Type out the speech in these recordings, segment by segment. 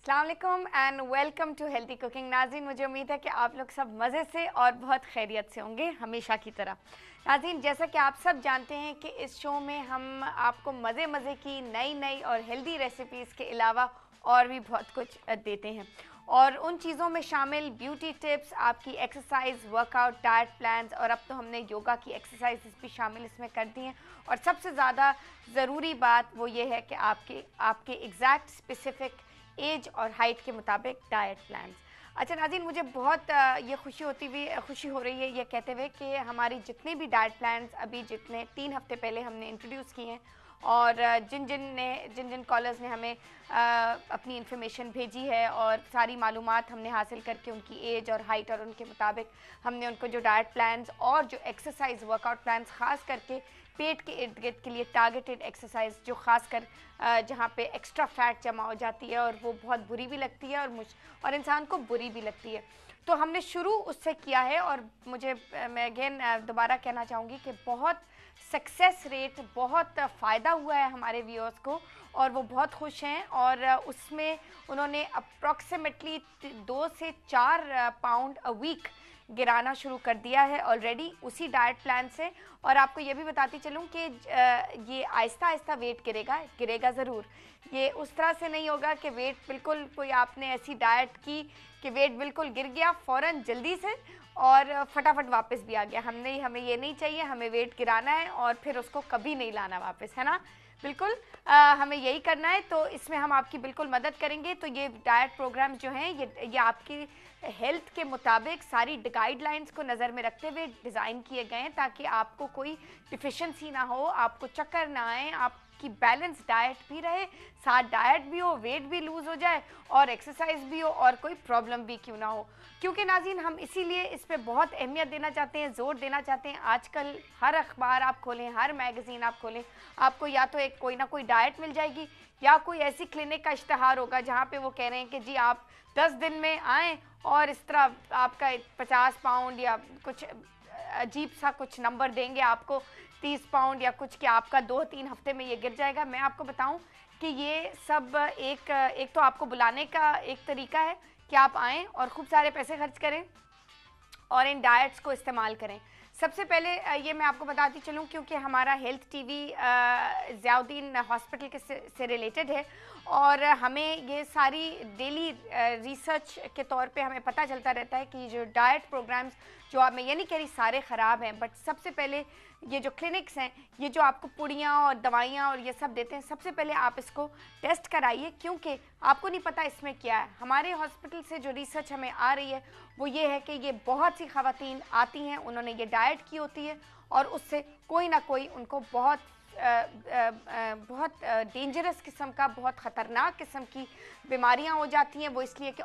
अस्सलाम वालेकुम and welcome to healthy cooking. नाज़रीन, मुझे उम्मीद है कि आप लोग सब मज़े से और बहुत खैरियत से होंगे हमेशा की तरह। नाज़रीन, जैसा कि आप सब जानते हैं कि इस शो में हम आपको मज़े मज़े की नई नई और हेल्दी रेसिपीज़ के अलावा और भी बहुत कुछ देते हैं, और उन चीज़ों में शामिल ब्यूटी टिप्स, आपकी एक्सरसाइज, वर्कआउट, डाइट प्लान्स, और अब तो हमने योगा की एक्सरसाइजेस भी शामिल इसमें कर दी हैं। और सबसे ज़्यादा ज़रूरी बात वो ये है कि आपके आपके एग्जैक्ट स्पेसिफिक एज और हाइट के मुताबिक डाइट प्लान्स। अच्छा नाज़रीन, मुझे बहुत ये खुशी हो रही है ये कहते हुए कि हमारी जितने भी डाइट प्लान्स अभी जितने 3 हफ्ते पहले हमने इंट्रोड्यूस किए हैं, और जिन जिन कॉलर्स ने हमें अपनी इन्फॉर्मेशन भेजी है और सारी मालूमात हमने हासिल करके उनकी एज और हाइट और उनके मुताबिक हमने उनको जो डाइट प्लान्स और जो एक्सरसाइज वर्कआउट प्लान्स ख़ास करके पेट के इर्द गिर्द के लिए टारगेटेड एक्सरसाइज, जो खासकर जहाँ पे एक्स्ट्रा फैट जमा हो जाती है और वो बहुत बुरी भी लगती है और इंसान को बुरी भी लगती है, तो हमने शुरू उससे किया है। और मैं अगेन दोबारा कहना चाहूँगी कि बहुत सक्सेस रेट, बहुत फ़ायदा हुआ है हमारे व्यूअर्स को और वो बहुत खुश हैं। और उसमें उन्होंने अप्रॉक्सीमेटली 2 से 4 पाउंड अ वीक गिराना शुरू कर दिया है ऑलरेडी उसी डाइट प्लान से। और आपको ये भी बताती चलूँ कि ये आहिस्ता आहिस्ता वेट गिरेगा ज़रूर। ये उस तरह से नहीं होगा कि वेट बिल्कुल कोई आपने ऐसी डाइट की कि वेट बिल्कुल गिर गया फ़ौरन जल्दी से और फटाफट वापस भी आ गया। हमें ये नहीं चाहिए, हमें वेट गिराना है और फिर उसको कभी नहीं लाना वापस, है ना। बिल्कुल हमें यही करना है, तो इसमें हम आपकी बिल्कुल मदद करेंगे। तो ये डाइट प्रोग्राम जो हैं ये आपकी हेल्थ के मुताबिक सारी गाइडलाइंस को नज़र में रखते हुए डिज़ाइन किए गए हैं ताकि आपको कोई डिफिशेंसी ना हो, आपको चक्कर ना आए, आपकी बैलेंस डाइट भी रहे, साथ डाइट भी हो, वेट भी लूज़ हो जाए और एक्सरसाइज भी हो और कोई प्रॉब्लम भी क्यों ना हो। क्योंकि नाज़रीन, हम इसीलिए इस पर बहुत अहमियत देना चाहते हैं, ज़ोर देना चाहते हैं। आजकल हर अखबार आप खोलें, हर मैगज़ीन आप खोलें, आपको या तो एक कोई ना कोई डाइट मिल जाएगी या कोई ऐसी क्लिनिक का इश्तहार होगा जहाँ पे वो कह रहे हैं कि जी आप 10 दिन में आएँ और इस तरह आपका 50 पाउंड या कुछ अजीब सा कुछ नंबर देंगे आपको, 30 पाउंड या कुछ, कि आपका 2-3 हफ्ते में ये गिर जाएगा। मैं आपको बताऊं कि ये सब एक तो आपको बुलाने का एक तरीका है कि आप आएँ और खूब सारे पैसे खर्च करें और इन डाइट्स को इस्तेमाल करें। सबसे पहले ये मैं आपको बताती चलूँ, क्योंकि हमारा हेल्थ टीवी ज़ियाउद्दीन हॉस्पिटल के से रिलेटेड है और हमें ये सारी डेली रिसर्च के तौर पे हमें पता चलता रहता है कि जो डाइट प्रोग्राम्स, जो आप, मैं ये नहीं कह रही सारे ख़राब हैं, बट सबसे पहले ये जो क्लिनिक्स हैं, ये जो आपको पुड़ियाँ और दवाइयाँ और ये सब देते हैं, सबसे पहले आप इसको टेस्ट कराइए, क्योंकि आपको नहीं पता इसमें क्या है। हमारे हॉस्पिटल से जो रिसर्च हमें आ रही है वो ये है कि ये बहुत सी ख़वातीन आती हैं, उन्होंने ये डाइट की होती है और उससे कोई ना कोई उनको बहुत डेंजरस किस्म का, बहुत ख़तरनाक किस्म की बीमारियां हो जाती हैं। वो इसलिए कि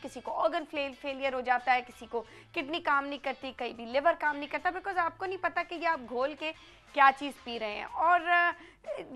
किसी को ऑर्गन फेलियर हो जाता है, किसी को किडनी काम नहीं करती, कहीं भी लिवर काम नहीं करता, बिकॉज आपको नहीं पता कि ये आप घोल के क्या चीज़ पी रहे हैं। और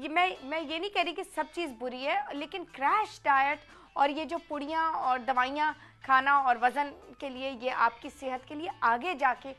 मैं ये नहीं कह रही कि सब चीज़ बुरी है, लेकिन क्रैश डाइट और ये जो पुड़ियाँ और दवाइयाँ खाना और वज़न के लिए, ये आपकी सेहत के लिए आगे जाके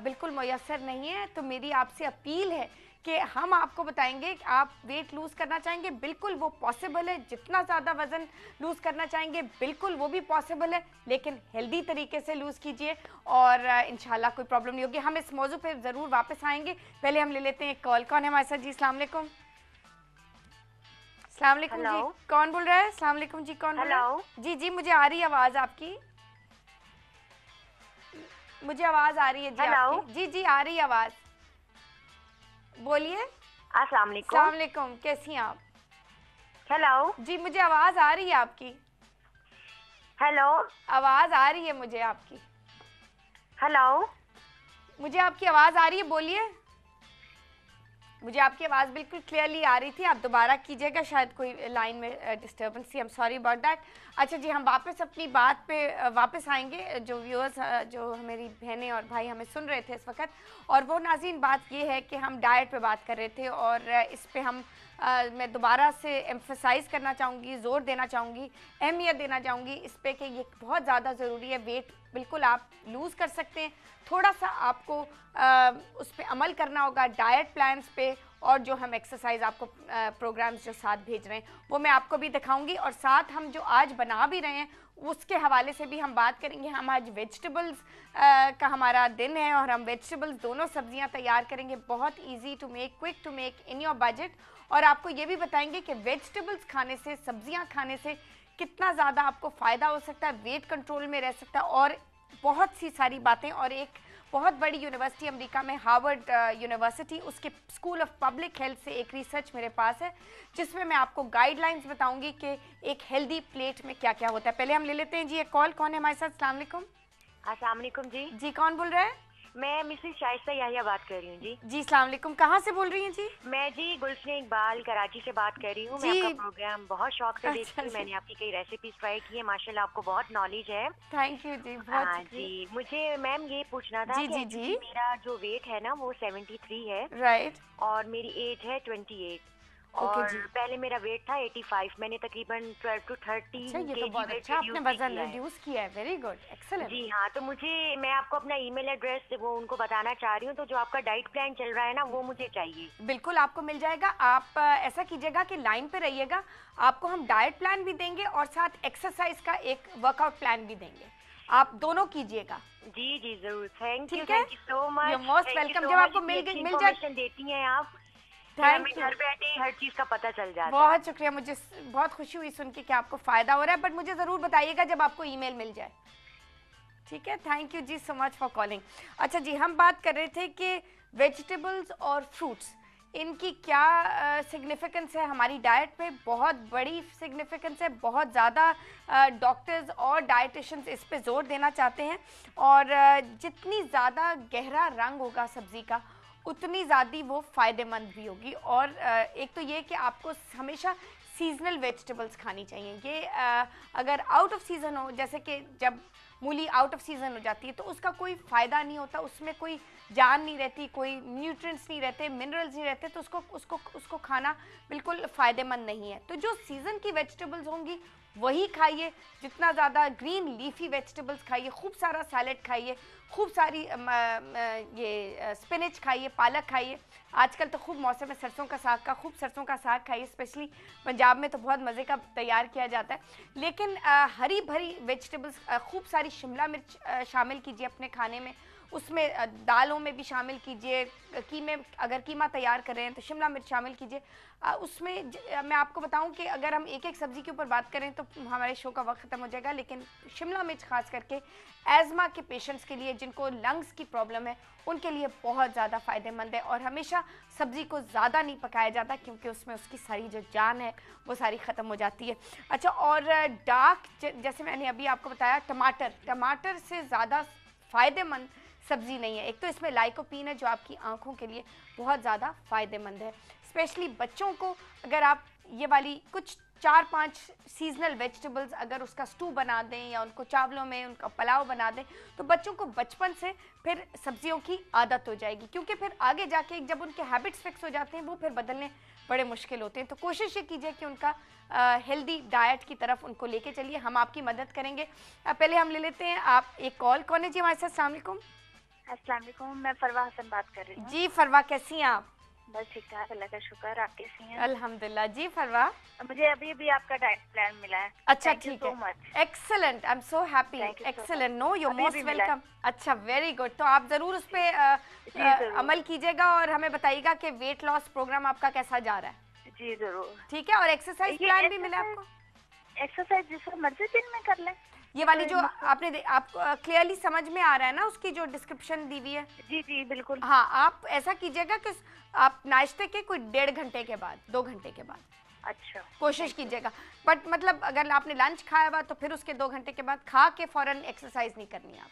बिल्कुल मुयस्सर नहीं है। तो मेरी आपसे अपील है कि हम आपको बताएंगे कि आप वेट लूज़ करना चाहेंगे, बिल्कुल वो पॉसिबल है। जितना ज़्यादा वज़न लूज़ करना चाहेंगे बिल्कुल वो भी पॉसिबल है, लेकिन हेल्दी तरीके से लूज़ कीजिए और इंशाल्लाह कोई प्रॉब्लम नहीं होगी। हम इस मौजू पे ज़रूर वापस आएंगे। पहले हम ले लेते हैं कॉल। कौन है हमारे साथ जी? अस्सलाम वालेकुम। अस्सलाम वालेकुम जी, कौन बोल रहा है? अस्सलाम वालेकुम जी, कौन बोल रहा है? जी जी, मुझे आ रही है आवाज़ आपकी, मुझे आवाज़ आ रही है जी आपकी। जी जी, आ रही है आवाज़, बोलिए। अस्सलाम वालेकुम, कैसी हैं आप? हेलो जी, मुझे आवाज़ आ रही है आपकी। हेलो आवाज़ आ रही है मुझे आपकी। हेलो मुझे आपकी आवाज़ आ रही है, बोलिए। मुझे आपकी आवाज़ बिल्कुल क्लियरली आ रही थी, आप दोबारा कीजिएगा, शायद कोई लाइन में डिस्टर्बेंस थी। I am sorry about that. अच्छा जी, हम वापस अपनी बात पे वापस आएंगे। जो व्यूअर्स, जो मेरी बहनें और भाई हमें सुन रहे थे इस वक्त, और वो नाज़रीन, बात ये है कि हम डाइट पे बात कर रहे थे और इस पे मैं दोबारा से एम्फसाइज़ करना चाहूँगी, ज़ोर देना चाहूँगी, अहमियत देना चाहूँगी इस पे कि ये बहुत ज़्यादा ज़रूरी है। वेट बिल्कुल आप लूज़ कर सकते हैं, थोड़ा सा आपको उस पर अमल करना होगा, डाइट प्लान्स पे और जो हम एक्सरसाइज आपको प्रोग्राम्स जो साथ भेज रहे हैं वो मैं आपको भी दिखाऊंगी, और साथ हम जो आज बना भी रहे हैं उसके हवाले से भी हम बात करेंगे। हम आज वेजिटेबल्स का हमारा दिन है और हम वेजिटेबल्स दोनों सब्जियां तैयार करेंगे, बहुत easy to make, quick to make, in your budget. और आपको ये भी बताएंगे कि वेजिटेबल्स खाने से, सब्जियां खाने से कितना ज़्यादा आपको फ़ायदा हो सकता है, वेट कंट्रोल में रह सकता है, और बहुत सी सारी बातें। और एक बहुत बड़ी यूनिवर्सिटी अमेरिका में, हार्वर्ड यूनिवर्सिटी, उसके स्कूल ऑफ पब्लिक हेल्थ से एक रिसर्च मेरे पास है जिसमें मैं आपको गाइडलाइंस बताऊंगी कि एक हेल्दी प्लेट में क्या क्या होता है। पहले हम ले लेते हैं जी एक कॉल। कौन है हमारे साथ? अस्सलाम वालेकुम। अस्सलाम वालेकुम जी। जी कौन बोल रहा है? मैं मिसेस शाइस्ता याहिया बात कर रही हूँ जी। जी अस्सलाम वालेकुम। कहाँ से बोल रही हैं जी? मैं जी गुलशन इकबाल कराची से बात कर रही हूँ। मैं आपका प्रोग्राम बहुत शौक से देखती हूँ। मैंने आपकी कई रेसिपीज ट्राई की है, माशाल्लाह आपको बहुत नॉलेज है। थैंक यू जी, बहुत हाँ जी। मुझे मैम ये पूछना था जी कि जी जी मेरा जो वेट है ना वो 73 है राइट, और मेरी एज है 28। ओके और जी। पहले मेरा वेट था 85। मैंने तकरीबन 12 to 13 अच्छा, ये तो केजी बहुत वेट अच्छा आपने रिड्यूस वजन किया है। रिड्यूस किया है, वेरी गुड, एक्सेलेंट। जी हाँ, तो मैं आपको अपना ईमेल एड्रेस वो उनको बताना चाह रही हूँ। तो जो आपका डाइट प्लान चल रहा है ना वो मुझे चाहिए। बिल्कुल आपको मिल जाएगा। आप ऐसा कीजिएगा कि लाइन पे रहिएगा, आपको हम डाइट प्लान भी देंगे और साथ एक्सरसाइज का एक वर्कआउट प्लान भी देंगे, आप दोनों कीजिएगा। जी जी जरूर। Thank you so you much. Are most welcome. जब आपको मिल जाए, देती हैं आप, थैंक यू, घर बैठे हर चीज का पता चल जाता है। बहुत शुक्रिया, मुझे बहुत खुशी हुई सुन के कि आपको फायदा हो रहा है, बट मुझे जरूर बताइएगा जब आपको ईमेल मिल जाए। ठीक है, थैंक यू जी सो मच फॉर कॉलिंग। अच्छा जी, हम बात कर रहे थे कि वेजिटेबल्स और फ्रूट्स, इनकी क्या सिग्निफिकेंस है हमारी डाइट पे। बहुत बड़ी सिग्निफिकेंस है, बहुत ज़्यादा डॉक्टर्स और डाइटिशियंस इस पे जोर देना चाहते हैं। और जितनी ज़्यादा गहरा रंग होगा सब्ज़ी का उतनी ज़्यादा वो फ़ायदेमंद भी होगी। और एक तो ये कि आपको हमेशा सीजनल वेजिटेबल्स खानी चाहिए। ये अगर आउट ऑफ सीज़न हो, जैसे कि जब मूली आउट ऑफ सीज़न हो जाती है तो उसका कोई फ़ायदा नहीं होता, उसमें कोई जान नहीं रहती, कोई न्यूट्रिएंट्स नहीं रहते, मिनरल्स नहीं रहते, तो उसको खाना बिल्कुल फ़ायदेमंद नहीं है। तो जो सीज़न की वेजिटेबल्स होंगी वही खाइए, जितना ज़्यादा ग्रीन लीफी वेजिटेबल्स खाइए, खूब सारा सैलेड खाइए, खूब सारी ये स्पिनच खाइए, पालक खाइए। आजकल तो खूब मौसम है सरसों का साग का, खूब सरसों का साग खाइए, स्पेशली पंजाब में तो बहुत मज़े का तैयार किया जाता है। लेकिन हरी भरी वेजिटेबल्स, खूब सारी शिमला मिर्च शामिल कीजिए अपने खाने में, उसमें दालों में भी शामिल कीजिए, कीमे अगर कीमा तैयार कर रहे हैं तो शिमला मिर्च शामिल कीजिए। उसमें मैं आपको बताऊं कि अगर हम एक एक सब्ज़ी के ऊपर बात करें तो हमारे शो का वक्त ख़त्म हो जाएगा, लेकिन शिमला मिर्च खास करके एज़मा के पेशेंट्स के लिए, जिनको लंग्स की प्रॉब्लम है, उनके लिए बहुत ज़्यादा फ़ायदेमंद है। और हमेशा सब्ज़ी को ज़्यादा नहीं पकाया जाता क्योंकि उसमें उसकी सारी जो जान है वो सारी ख़त्म हो जाती है। अच्छा, और डार्क, जैसे मैंने अभी आपको बताया, टमाटर से ज़्यादा फ़ायदेमंद सब्ज़ी नहीं है। एक तो इसमें लाइकोपीन है जो आपकी आंखों के लिए बहुत ज़्यादा फ़ायदेमंद है। स्पेशली बच्चों को अगर आप ये वाली कुछ 4-5 सीजनल वेजिटेबल्स अगर उसका स्टू बना दें या उनको चावलों में उनका पुलाव बना दें तो बच्चों को बचपन से फिर सब्जियों की आदत हो जाएगी, क्योंकि फिर आगे जाके जब उनके हैबिट्स फिक्स हो जाते हैं वो फिर बदलने बड़े मुश्किल होते हैं। तो कोशिश ये कीजिए कि उनका हेल्दी डाइट की तरफ उनको लेके चलिए, हम आपकी मदद करेंगे। पहले हम ले लेते हैं आप एक कॉल। कौन है जी हमारे साथ? अस्सलाम वालेकुम। अस्सलाम वालेकुम, मैं फरवा हसन बात कर रही हूँ। जी फरवा, कैसी हैं आप? बस ठीक ठाक, अल्लाह का शुक्र। आप कैसी हैं? अल्हम्दुलिल्लाह। जी फरवा, मुझे अभी अभी आपका डाइट प्लान मिला है। अच्छा ठीक है, excellent, I am so happy, excellent, no you most welcome. अच्छा, वेरी गुड। तो आप ज़रूर उस पर अमल कीजिएगा और हमें बताइएगा कि वेट लॉस प्रोग्राम आपका कैसा जा रहा है। जी जरूर। ठीक है, और एक्सरसाइज प्लान भी मिला आपको? एक्सरसाइज जिस मर्जी दिन में कर लें। ये वाली जो आपने आपको क्लियरली समझ में आ रहा है ना उसकी जो डिस्क्रिप्शन दी हुई है? जी जी बिल्कुल। हाँ, आप ऐसा कीजिएगा कि आप नाश्ते के कोई 1.5 घंटे के बाद, 2 घंटे के बाद अच्छा कोशिश कीजिएगा। बट मतलब अगर आपने लंच खाया हुआ तो फिर उसके 2 घंटे के बाद खा के फौरन एक्सरसाइज नहीं करनी है आप।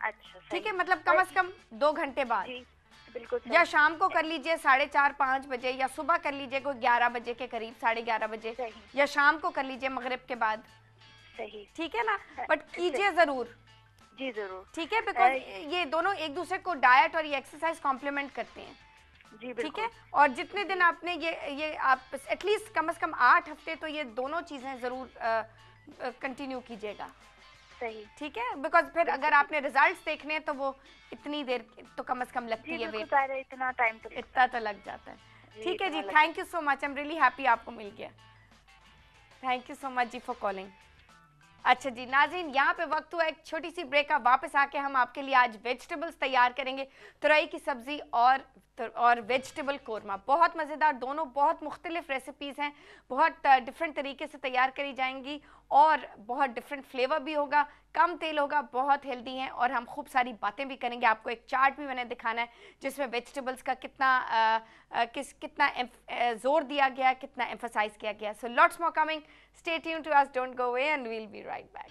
अच्छा ठीक है, मतलब कम से कम 2 घंटे बाद। जी बिल्कुल। या शाम को कर लीजिए 4:30-5 बजे, या सुबह कर लीजिए कोई 11 बजे के करीब, 11:30 बजे, या शाम को कर लीजिए मगरिब के बाद। सही, ठीक है ना, बट कीजिए जरूर। जी जरूर। ठीक है, बिकॉज ये दोनों एक दूसरे को डाइट और ये एक्सरसाइज कॉम्प्लीमेंट करते हैं। जी ठीक है, और जितने दिन आपने ये आप एटलीस्ट कम से कम 8 हफ्ते तो ये दोनों चीज़ें ज़रूर कंटिन्यू कीजिएगा। सही, ठीक है, बिकॉज फिर अगर आपने रिजल्ट्स देखने हैं तो वो इतनी देर तो कम से कम लगती है, वेट इतना टाइम तो इतना तो लग जाता है। ठीक है जी, thank you so much, I am really happy आपको मिल गया। थैंक यू सो मच जी फॉर कॉलिंग। अच्छा जी नाज़रीन, यहाँ पे वक्त हुआ एक छोटी सी ब्रेक का। वापस आके हम आपके लिए आज वेजिटेबल्स तैयार करेंगे, तुरई की सब्ज़ी और वेजिटेबल कोरमा। बहुत मज़ेदार, दोनों बहुत मुख्तलिफ रेसिपीज़ हैं, बहुत डिफरेंट तरीके से तैयार करी जाएंगी और बहुत डिफरेंट फ्लेवर भी होगा, कम तेल होगा, बहुत हेल्दी हैं और हम खूब सारी बातें भी करेंगे। आपको एक चार्ट भी मैंने दिखाना है जिसमें वेजिटेबल्स का कितना जोर दिया गया, कितना एम्फसाइज किया गया। So lots more coming, stay tuned to us, don't go away and we will be right back.